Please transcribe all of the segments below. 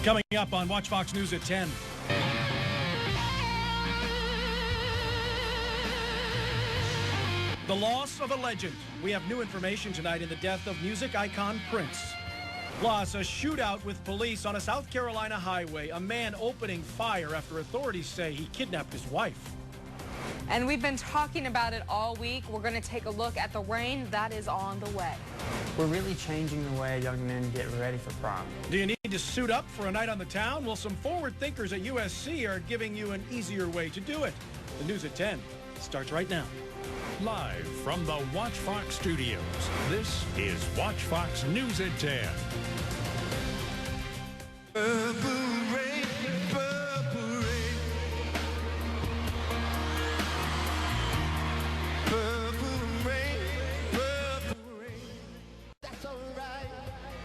Coming up on Watch Fox News at 10. The loss of a legend. We have new information tonight in the death of music icon Prince. Plus, a shootout with police on a South Carolina highway. A man opening fire after authorities say he kidnapped his wife. And we've been talking about it all week. We're going to take a look at the rain that is on the way. We're really changing the way young men get ready for prom. Do you need to suit up for a night on the town? Well, some forward thinkers at USC are giving you an easier way to do it. The news at 10 starts right now. Live from the Watch Fox studios, this is Watch Fox News at 10. Purple rain, purple rain. Purple rain, purple rain. That's all right.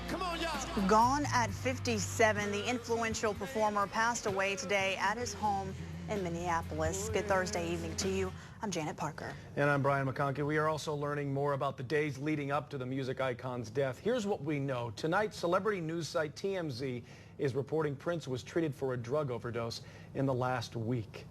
Come on, y'all. Gone at 57, the influential performer passed away today at his home in Minneapolis. Good Thursday evening to you. I'm Janet Parker. And I'm Brian McConkey. We are also learning more about the days leading up to the music icon's death. Here's what we know. Tonight, celebrity news site TMZ is reporting Prince was treated for a drug overdose in the last week.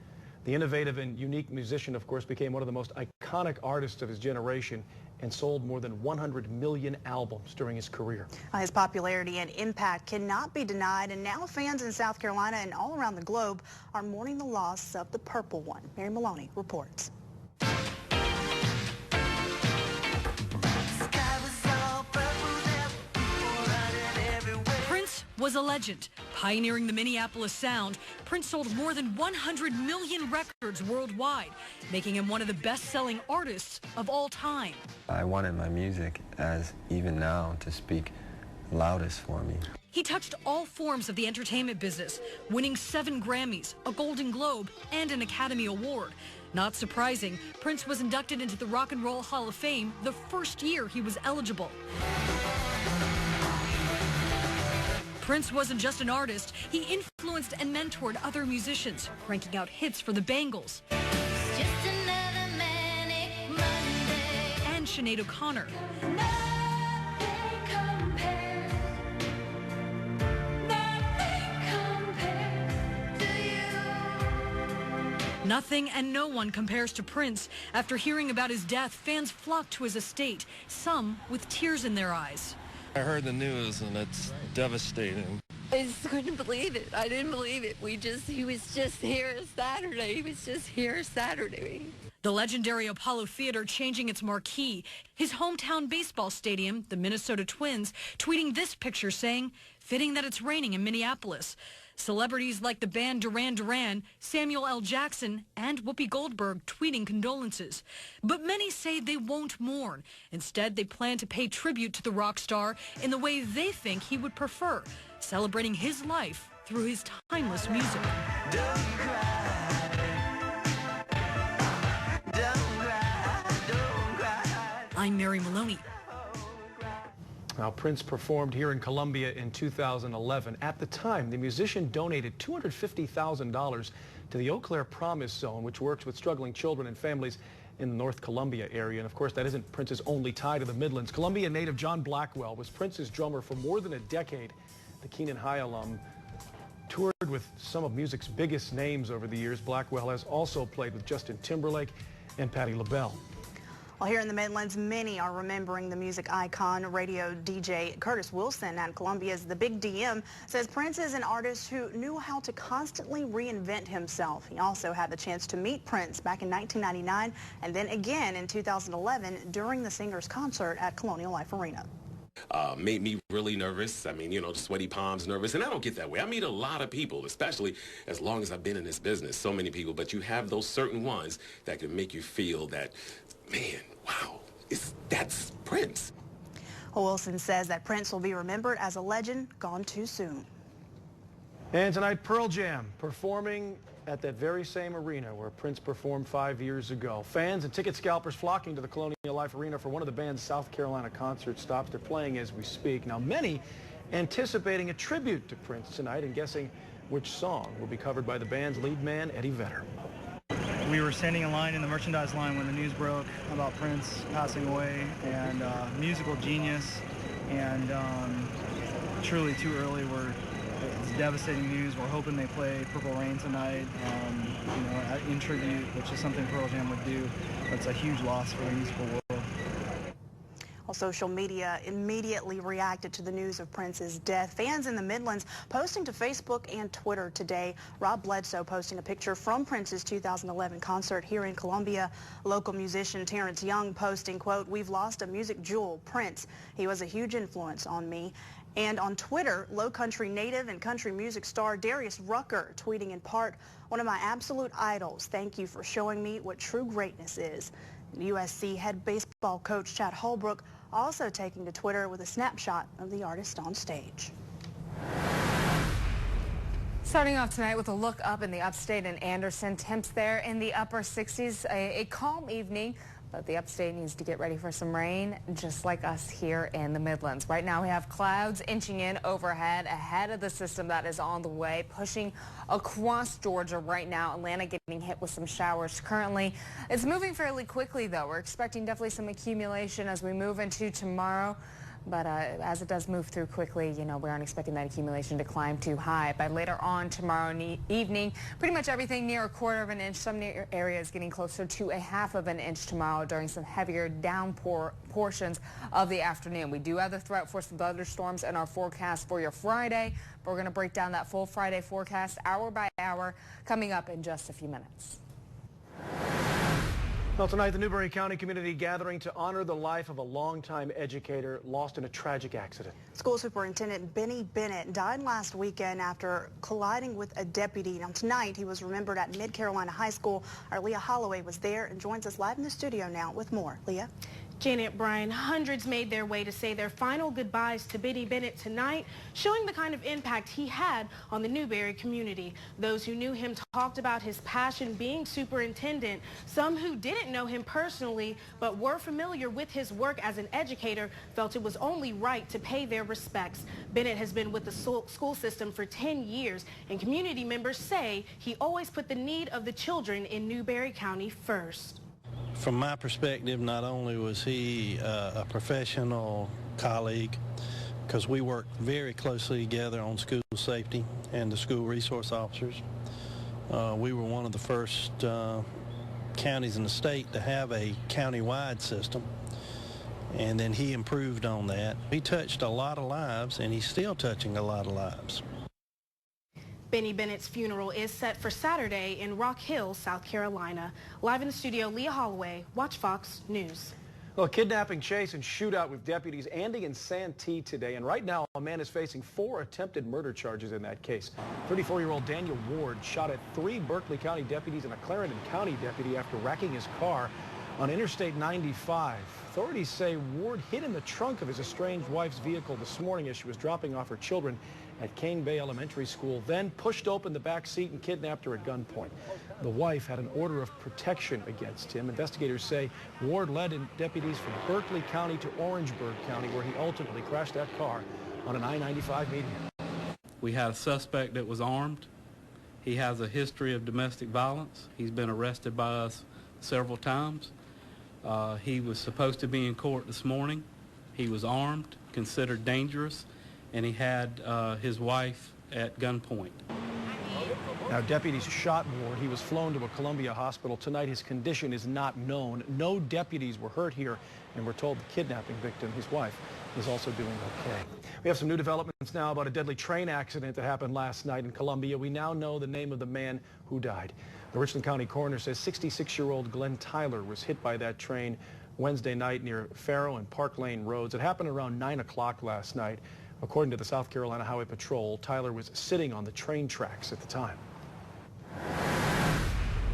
The innovative and unique musician, of course, became one of the most iconic artists of his generation and sold more than 100 million albums during his career. His popularity and impact cannot be denied, and now fans in South Carolina and all around the globe are mourning the loss of the Purple One. Mary Maloney reports. Prince was a legend. Pioneering the Minneapolis sound, Prince sold more than 100 million records worldwide, making him one of the best-selling artists of all time. I wanted my music, as even now, to speak loudest for me. He touched all forms of the entertainment business, winning 7 Grammys, a Golden Globe, and an Academy Award. Not surprising, Prince was inducted into the Rock and Roll Hall of Fame the first year he was eligible. Prince wasn't just an artist, he influenced and mentored other musicians, cranking out hits for the Bangles and Sinead O'Connor. Nothing and no one compares to Prince. After hearing about his death, fans flocked to his estate, some with tears in their eyes. I heard the news and it's devastating. I just couldn't believe it. I didn't believe it. He was just here Saturday. He was just here Saturday. The legendary Apollo Theater changing its marquee. His hometown baseball stadium, the Minnesota Twins, tweeting this picture saying, "Fitting that it's raining in Minneapolis." Celebrities like the band Duran Duran, Samuel L. Jackson, and Whoopi Goldberg tweeting condolences. But many say they won't mourn. Instead, they plan to pay tribute to the rock star in the way they think he would prefer, celebrating his life through his timeless music. Don't cry. Don't cry. Don't cry. I'm Mary Maloney. Now, Prince performed here in Columbia in 2011. At the time, the musician donated $250,000 to the Eau Claire Promise Zone, which works with struggling children and families in the North Columbia area. And of course, that isn't Prince's only tie to the Midlands. Columbia native John Blackwell was Prince's drummer for more than a decade. The Keenan High alum toured with some of music's biggest names over the years. Blackwell has also played with Justin Timberlake and Patti LaBelle. Well, here in the Midlands, many are remembering the music icon. Radio DJ Curtis Wilson at Columbia's The Big DM says Prince is an artist who knew how to constantly reinvent himself. He also had the chance to meet Prince back in 1999 and then again in 2011 during the singer's concert at Colonial Life Arena. Made me really nervous. I mean, the sweaty palms, nervous. And I don't get that way. I meet a lot of people, especially as long as I've been in this business. So many people. But you have those certain ones that can make you feel that, man, wow, that's Prince. Wilson says that Prince will be remembered as a legend gone too soon. And tonight, Pearl Jam performing at that very same arena where Prince performed 5 years ago. Fans and ticket scalpers flocking to the Colonial Life Arena for one of the band's South Carolina concert stops. They're playing as we speak. Now, many anticipating a tribute to Prince tonight and guessing which song will be covered by the band's lead man, Eddie Vedder. We were standing in line in the merchandise line when the news broke about Prince passing away, and musical genius, and truly too early. It's devastating news. We're hoping they play Purple Rain tonight, in tribute, which is something Pearl Jam would do. It's a huge loss for the musical world. Well, social media immediately reacted to the news of Prince's death. Fans in the Midlands posting to Facebook and Twitter today. Rob Bledsoe posting a picture from Prince's 2011 concert here in Columbia. Local musician Terrence Young posting, quote, "We've lost a music jewel, Prince. He was a huge influence on me." And on Twitter, Low Country native and country music star Darius Rucker tweeting in part, "One of my absolute idols. Thank you for showing me what true greatness is." USC head baseball coach Chad Holbrook also taking to Twitter with a snapshot of the artist on stage. Starting off tonight with a look up in the upstate in Anderson. Temps there in the upper 60s. A calm evening, but the upstate needs to get ready for some rain, just like us here in the Midlands. Right now we have clouds inching in overhead ahead of the system that is on the way, pushing across Georgia right now. Atlanta getting hit with some showers currently. It's moving fairly quickly, though. We're expecting definitely some accumulation as we move into tomorrow. But as it does move through quickly, we aren't expecting that accumulation to climb too high. By later on tomorrow evening, pretty much everything near 1/4 inch. Some areas getting closer to 1/2 of an inch tomorrow during some heavier downpour portions of the afternoon. We do have the threat for some thunderstorms in our forecast for your Friday. But we're going to break down that full Friday forecast hour by hour coming up in just a few minutes. Well, tonight, the Newberry County community gathering to honor the life of a longtime educator lost in a tragic accident. School Superintendent Benny Bennett died last weekend after colliding with a deputy. Now, tonight, he was remembered at Mid Carolina High School. Our Leah Holloway was there and joins us live in the studio now with more. Leah? Janet, Bryan, hundreds made their way to say their final goodbyes to Benny Bennett tonight, showing the kind of impact he had on the Newberry community. Those who knew him talked about his passion being superintendent. Some who didn't know him personally but were familiar with his work as an educator felt it was only right to pay their respects. Bennett has been with the school system for 10 years, and community members say he always put the need of the children in Newberry County first. From my perspective, not only was he a professional colleague, because we worked very closely together on school safety and the school resource officers. We were one of the first counties in the state to have a county-wide system, and then he improved on that. He touched a lot of lives, and he's still touching a lot of lives. Benny Bennett's funeral is set for Saturday in Rock Hill, South Carolina. Live in the studio, Leah Holloway, Watch Fox News. Well, a kidnapping, chase, and shootout with deputies Andy and Santee today. And right now, a man is facing 4 attempted murder charges in that case. 34-year-old Daniel Ward shot at 3 Berkeley County deputies and a Clarendon County deputy after wrecking his car on Interstate 95. Authorities say Ward hid in the trunk of his estranged wife's vehicle this morning as she was dropping off her children at Cane Bay Elementary School, then pushed open the back seat and kidnapped her at gunpoint. The wife had an order of protection against him. Investigators say Ward led in deputies from Berkeley County to Orangeburg County, where he ultimately crashed that car on an I-95 median. We had a suspect that was armed. He has a history of domestic violence. He's been arrested by us several times. He was supposed to be in court this morning. He was armed, considered dangerous, and he had his wife at gunpoint. Now, deputies shot Ward. He was flown to a Columbia hospital. Tonight, his condition is not known. No deputies were hurt here, and we're told the kidnapping victim, his wife, is also doing okay. We have some new developments now about a deadly train accident that happened last night in Columbia. We now know the name of the man who died. The Richland County coroner says 66-year-old Glenn Tyler was hit by that train Wednesday night near Faro and Park Lane roads. It happened around 9 o'clock last night. According to the South Carolina Highway Patrol, Tyler was sitting on the train tracks at the time.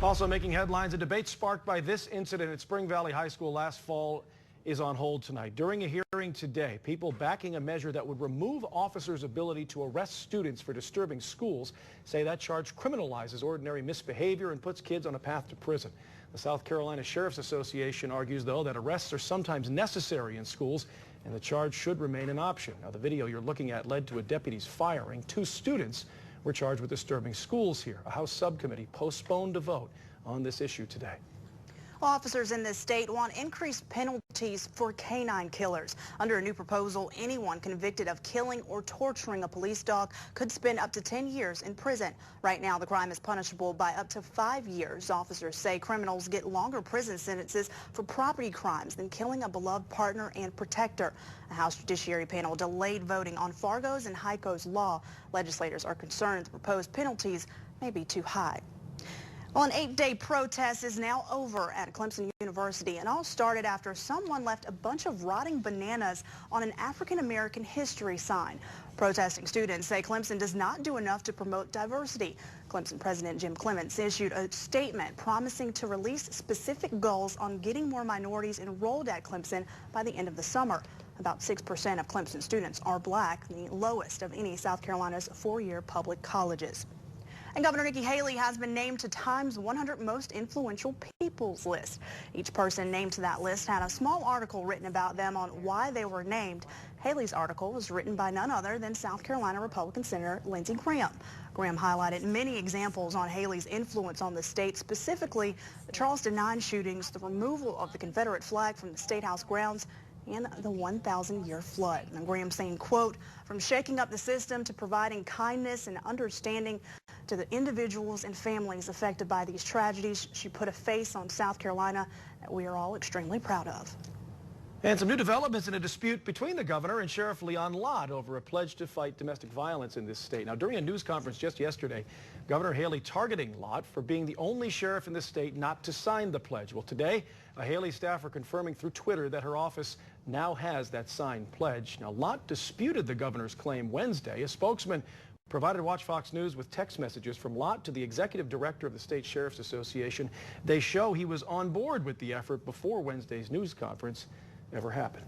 Also making headlines, a debate sparked by this incident at Spring Valley High School last fall is on hold tonight. During a hearing today, people backing a measure that would remove officers' ability to arrest students for disturbing schools say that charge criminalizes ordinary misbehavior and puts kids on a path to prison. The South Carolina Sheriff's Association argues, though, that arrests are sometimes necessary in schools and the charge should remain an option. Now, the video you're looking at led to a deputy's firing. 2 students were charged with disturbing schools here. A House subcommittee postponed a vote on this issue today. Officers in this state want increased penalties for canine killers. Under a new proposal, anyone convicted of killing or torturing a police dog could spend up to 10 years in prison. Right now, the crime is punishable by up to 5 years. Officers say criminals get longer prison sentences for property crimes than killing a beloved partner and protector. A House Judiciary panel delayed voting on Fargo's and Heiko's law. Legislators are concerned the proposed penalties may be too high. Well, an 8-day protest is now over at Clemson University. It all started after someone left a bunch of rotting bananas on an African-American history sign. Protesting students say Clemson does not do enough to promote diversity. Clemson President Jim Clements issued a statement promising to release specific goals on getting more minorities enrolled at Clemson by the end of the summer. About 6% of Clemson students are black, the lowest of any South Carolina's four-year public colleges. And Governor Nikki Haley has been named to Time's 100 Most Influential People's list. Each person named to that list had a small article written about them on why they were named. Haley's article was written by none other than South Carolina Republican Senator Lindsey Graham. Graham highlighted many examples on Haley's influence on the state, specifically the Charleston 9 shootings, the removal of the Confederate flag from the State House grounds, and the 1,000-year flood. And Graham saying, quote, from shaking up the system to providing kindness and understanding to the individuals and families affected by these tragedies, she put a face on South Carolina that we are all extremely proud of. And some new developments in a dispute between the governor and Sheriff Leon Lott over a pledge to fight domestic violence in this state. Now, during a news conference just yesterday, Governor Haley targeting Lott for being the only sheriff in the state not to sign the pledge. Well, today, a Haley staffer confirming through Twitter that her office now has that signed pledge. Now, Lott disputed the governor's claim Wednesday. A spokesman provided Watch Fox News with text messages from Lott to the executive director of the State Sheriff's Association. They show he was on board with the effort before Wednesday's news conference ever happened.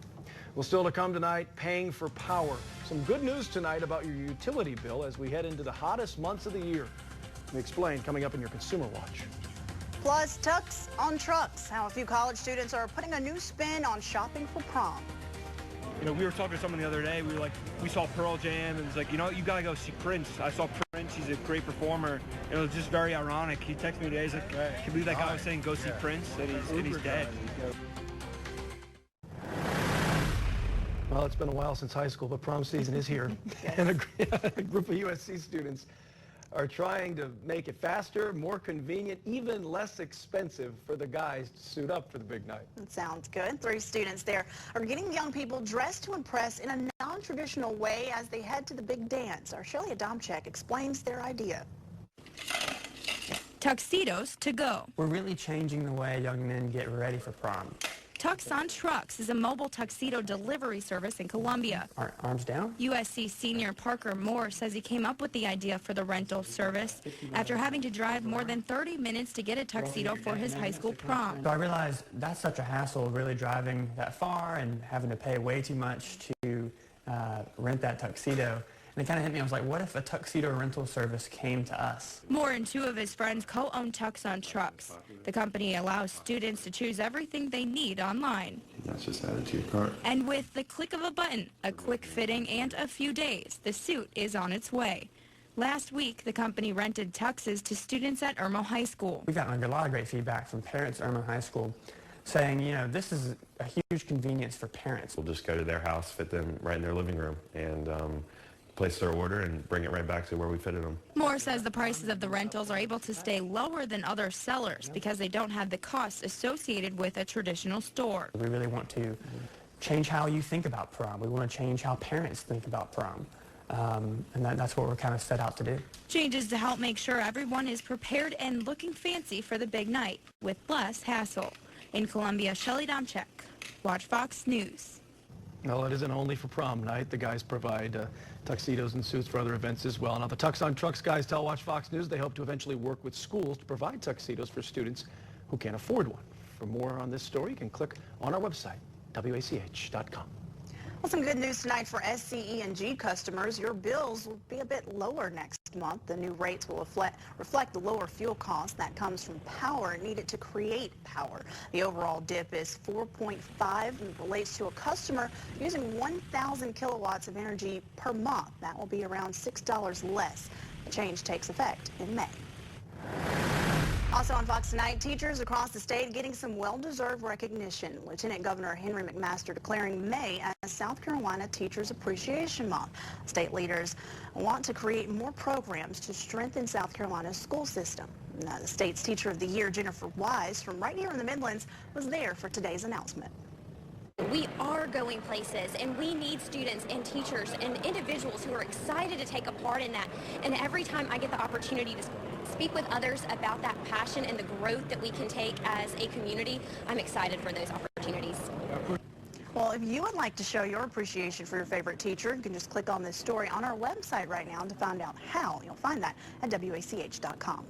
Well, still to come tonight, paying for power. Some good news tonight about your utility bill as we head into the hottest months of the year. We explain coming up in your Consumer Watch. Plus, tucks on trucks, how a few college students are putting a new spin on shopping for prom. You know, we were talking to someone the other day. We saw Pearl Jam, and it was like, you know, you gotta go see Prince. I saw Prince. He's a great performer. It was just very ironic. He texted me today. He's like, can you believe that guy was saying go see Prince, and he's dead. Well, it's been a while since high school, but prom season is here. And a group of USC students are trying to make it faster, more convenient, even less expensive for the guys to suit up for the big night. That sounds good. 3 students there are getting young people dressed to impress in a non-traditional way as they head to the big dance. Our Shelley Adamczyk explains their idea. Tuxedos to go. We're really changing the way young men get ready for prom. Tux on Trucks is a mobile tuxedo delivery service in Columbia. Arms down? USC senior Parker Moore says he came up with the idea for the rental service after having to drive more than 30 minutes to get a tuxedo for his high school prom. So I realized that's such a hassle, really driving that far and having to pay way too much to rent that tuxedo. And it kind of hit me. I was like, what if a tuxedo rental service came to us? Moore and 2 of his friends co-own Tux on Trucks. The company allows students to choose everything they need online. That's just added to your cart. And with the click of a button, a quick fitting, and a few days, the suit is on its way. Last week, the company rented tuxes to students at Irmo High School. We've gotten a lot of great feedback from parents at Irmo High School saying, you know, this is a huge convenience for parents. We'll just go to their house, fit them right in their living room, and place their order and bring it right back to where we fitted them. Moore says the prices of the rentals are able to stay lower than other sellers because they don't have the costs associated with a traditional store. We really want to change how you think about prom. We want to change how parents think about prom. And that's what we're kind of set out to do. Changes to help make sure everyone is prepared and looking fancy for the big night with less hassle. In Columbia, Shelley Adamczyk, Watch Fox News. Well, it isn't only for prom night. The guys provide tuxedos and suits for other events as well. Now, the Tux on Trucks guys tell Watch Fox News they hope to eventually work with schools to provide tuxedos for students who can't afford one. For more on this story, you can click on our website, wach.com. Well, some good news tonight for SCE&G customers. Your bills will be a bit lower next month. The new rates will reflect the lower fuel cost that comes from power needed to create power. The overall dip is 4.5 and relates to a customer using 1,000 kilowatts of energy per month. That will be around $6 less. The change takes effect in May. Also on Fox Tonight, teachers across the state getting some well-deserved recognition. Lieutenant Governor Henry McMaster declaring May as South Carolina Teachers Appreciation Month. State leaders want to create more programs to strengthen South Carolina's school system. Now, the state's Teacher of the Year, Jennifer Wise, from right here in the Midlands, was there for today's announcement. We are going places, and we need students and teachers and individuals who are excited to take a part in that. And every time I get the opportunity to speak with others about that passion and the growth that we can take as a community, I'm excited for those opportunities. Well, if you would like to show your appreciation for your favorite teacher, you can just click on this story on our website right now to find out how. You'll find that at WACH.com.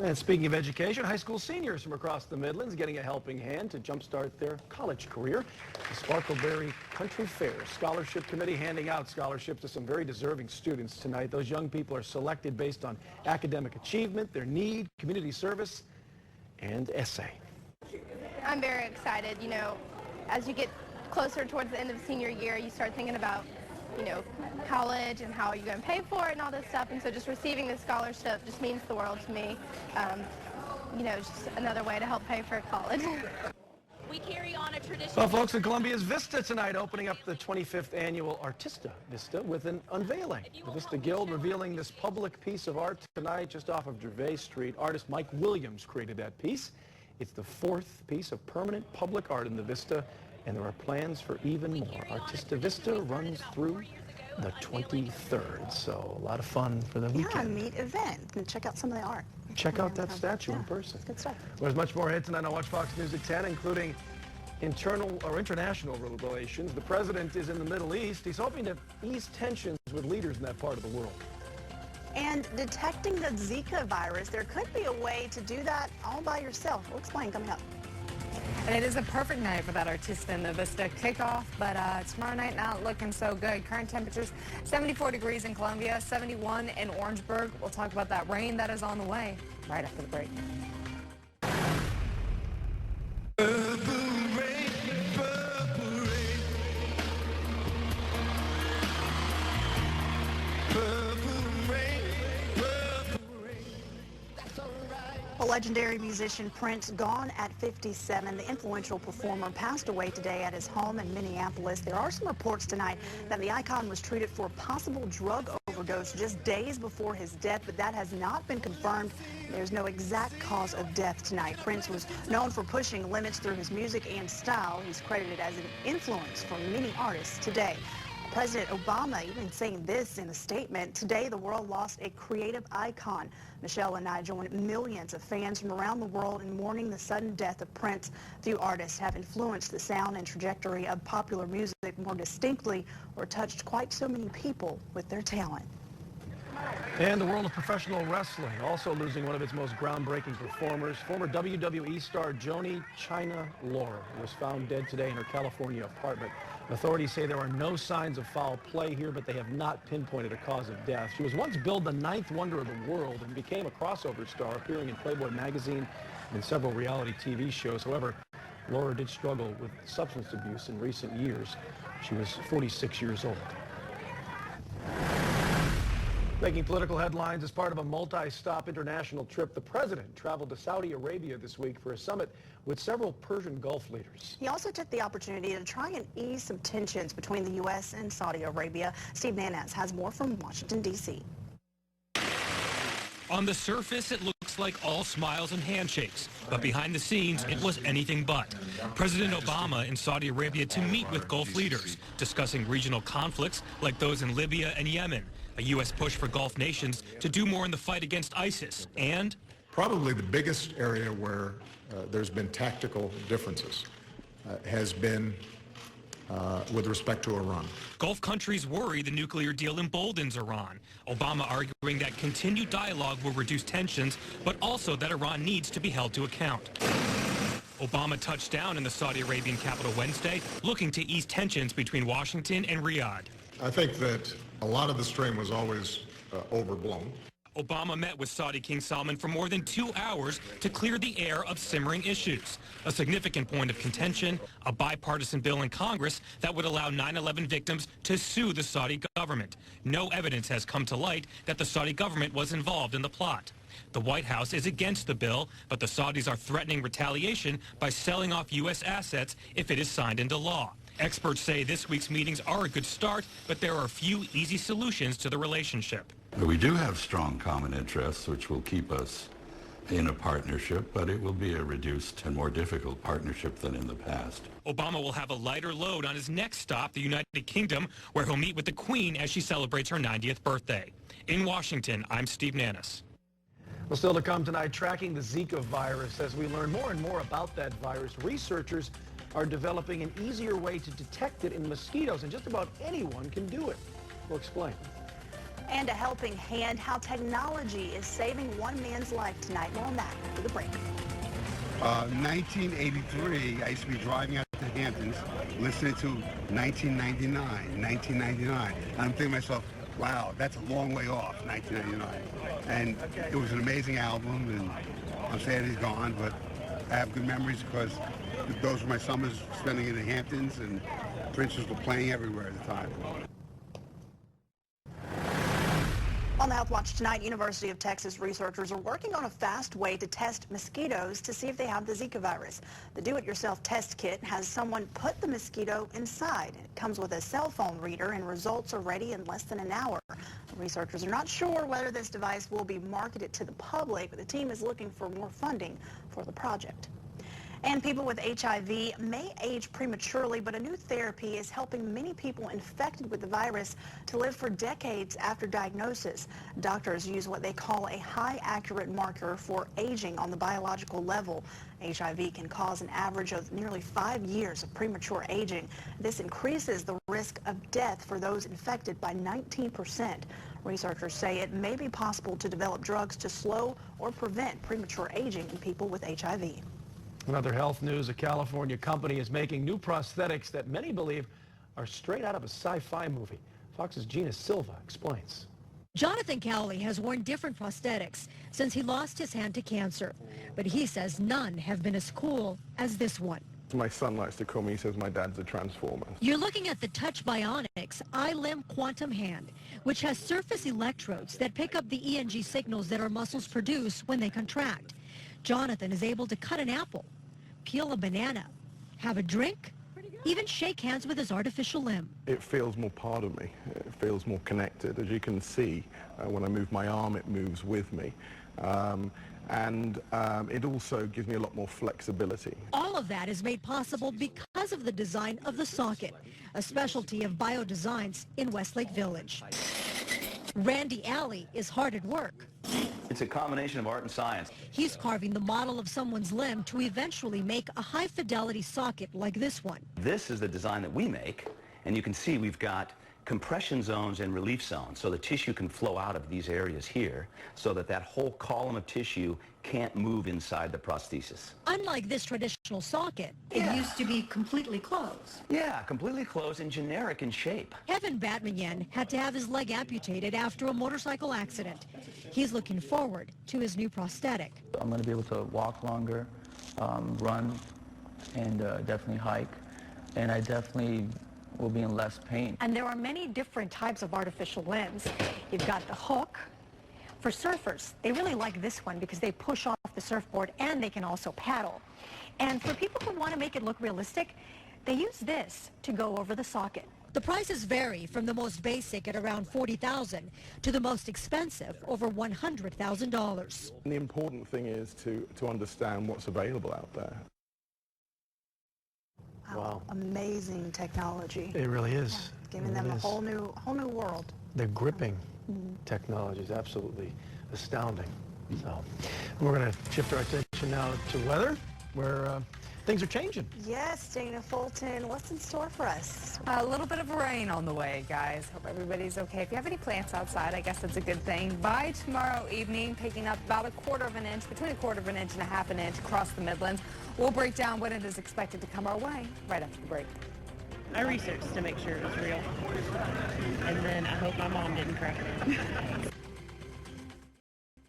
And speaking of education, high school seniors from across the Midlands getting a helping hand to jumpstart their college career. The Sparkleberry Country Fair Scholarship Committee handing out scholarships to some very deserving students tonight. Those young people are selected based on academic achievement, their need, community service, and essay. I'm very excited. You know, as you get closer towards the end of senior year, you start thinking about, you know, college and how you're going to pay for it and all this stuff. And so just receiving this scholarship just means the world to me. You know, just another way to help pay for college. We carry on a tradition. Well, folks, in Columbia's Vista tonight, opening up the 25th annual Artista Vista with an unveiling. The Vista Guild revealing this public piece of art tonight just off of Gervais Street. Artist Mike Williams created that piece. It's the 4th piece of permanent public art in the Vista, and there are plans for even more. Artista Vista runs through the 23rd, so a lot of fun for the weekend. Yeah, a neat event. And check out some of the art. Check out that statue in person. Good stuff. Well, there's much more ahead tonight on Watch Fox News at 10, including international relations. The president is in the Middle East. He's hoping to ease tensions with leaders in that part of the world. And detecting the Zika virus, there could be a way to do that all by yourself. We'll explain coming up. And it is a perfect night for that Artista in the Vista kickoff, but tomorrow night not looking so good. Current temperatures 74 degrees in Columbia, 71 in Orangeburg. We'll talk about that rain that is on the way right after the break. Well, legendary musician Prince, gone at 57. The influential performer passed away today at his home in Minneapolis. There are some reports tonight that the icon was treated for a possible drug overdose just days before his death, but that has not been confirmed. There's no exact cause of death tonight. Prince was known for pushing limits through his music and style. He's credited as an influence for many artists today. President Obama even saying this in a statement: today the world lost a creative icon. Michelle and I joined millions of fans from around the world in mourning the sudden death of Prince. Few artists have influenced the sound and trajectory of popular music more distinctly or touched quite so many people with their talent. And the world of professional wrestling also losing one of its most groundbreaking performers. Former WWE star Joanie Chyna Laurer was found dead today in her California apartment. Authorities say there are no signs of foul play here, but they have not pinpointed a cause of death. She was once billed the 9th wonder of the world and became a crossover star, appearing in Playboy magazine and in several reality TV shows. However, Laurer did struggle with substance abuse in recent years. She was 46 years old. Making political headlines as part of a multi-stop international trip, the president traveled to Saudi Arabia this week for a summit with several Persian Gulf leaders. He also took the opportunity to try and ease some tensions between the U.S. and Saudi Arabia. Steve Nanez has more from Washington, D.C. On the surface, it looks like all smiles and handshakes, but behind the scenes, it was anything but. President Obama in Saudi Arabia to meet with Gulf leaders, discussing regional conflicts like those in Libya and Yemen, a U.S. push for Gulf nations to do more in the fight against ISIS, and probably the biggest area where there's been tactical differences has been with respect to Iran. Gulf countries worry the nuclear deal emboldens Iran. Obama arguing that continued dialogue will reduce tensions, but also that Iran needs to be held to account. Obama touched down in the Saudi Arabian capital Wednesday, looking to ease tensions between Washington and Riyadh. I think that a lot of the strain was always overblown. Obama met with Saudi King Salman for more than 2 hours to clear the air of simmering issues. A significant point of contention, a bipartisan bill in Congress that would allow 9/11 victims to sue the Saudi government. No evidence has come to light that the Saudi government was involved in the plot. The White House is against the bill, but the Saudis are threatening retaliation by selling off U.S. assets if it is signed into law. Experts say this week's meetings are a good start, but there are few easy solutions to the relationship. We do have strong common interests, which will keep us in a partnership, but it will be a reduced and more difficult partnership than in the past. Obama will have a lighter load on his next stop, the United Kingdom, where he'll meet with the Queen as she celebrates her 90th birthday. In Washington, I'm Steve Nannis. Well, still to come tonight, tracking the Zika virus. As we learn more and more about that virus, researchers are developing an easier way to detect it in mosquitoes, and just about anyone can do it. We'll explain. And a helping hand, how technology is saving one man's life tonight. More on that after the break. 1983, I used to be driving out to Hamptons, listening to 1999. I'm thinking to myself, wow, that's a long way off, 1999. And it was an amazing album, and I'm sad he's gone, but I have good memories because those were my summers spending in the Hamptons, and Princes were playing everywhere at the time. On the Health Watch tonight, University of Texas researchers are working on a fast way to test mosquitoes to see if they have the Zika virus. The do-it-yourself test kit has someone put the mosquito inside. It comes with a cell phone reader, and results are ready in less than an hour. The researchers are not sure whether this device will be marketed to the public, but the team is looking for more funding for the project. And people with HIV may age prematurely, but a new therapy is helping many people infected with the virus to live for decades after diagnosis. Doctors use what they call a high accurate marker for aging on the biological level. HIV can cause an average of nearly 5 years of premature aging. This increases the risk of death for those infected by 19%. Researchers say it may be possible to develop drugs to slow or prevent premature aging in people with HIV. In other health news, a California company is making new prosthetics that many believe are straight out of a sci-fi movie. Fox's Gina Silva explains. Jonathan Cowley has worn different prosthetics since he lost his hand to cancer, but he says none have been as cool as this one. My son likes to call me, he says my dad's a transformer. You're looking at the Touch Bionics iLimb Quantum Hand, which has surface electrodes that pick up the ENG signals that our muscles produce when they contract. Jonathan is able to cut an apple, peel a banana, have a drink, even shake hands with his artificial limb. It feels more part of me. It feels more connected. As you can see, when I move my arm, it moves with me. It also gives me a lot more flexibility. All of that is made possible because of the design of the socket, a specialty of BioDesigns in Westlake Village. Randy Alley is hard at work. It's a combination of art and science. He's carving the model of someone's limb to eventually make a high-fidelity socket like this one. This is the design that we make, and you can see we've got compression zones and relief zones, so the tissue can flow out of these areas here so that that whole column of tissue can't move inside the prosthesis. Unlike this traditional socket, it used to be completely closed. Yeah, completely closed and generic in shape. Evan Batmanyan had to have his leg amputated after a motorcycle accident. He's looking forward to his new prosthetic. I'm going to be able to walk longer, run, and definitely hike, and I definitely will be in less pain. And there are many different types of artificial limbs. You've got the hook. For surfers, they really like this one because they push off the surfboard and they can also paddle. And for people who want to make it look realistic, they use this to go over the socket. The prices vary from the most basic at around $40,000 to the most expensive over $100,000. The important thing is to understand what's available out there. Wow. Amazing technology. It really is. Giving them a whole new world. The gripping technology is absolutely astounding. So we're going to shift our attention now to weather, where things are changing. Yes, Dana Fulton, what's in store for us? A little bit of rain on the way, guys. Hope everybody's okay. If you have any plants outside, I guess that's a good thing. By tomorrow evening, picking up about 1/4 inch, between 1/4 inch and 1/2 inch across the Midlands. We'll break down when it is expected to come our way right after the break. I researched to make sure it was real. And then I hope my mom didn't crack it.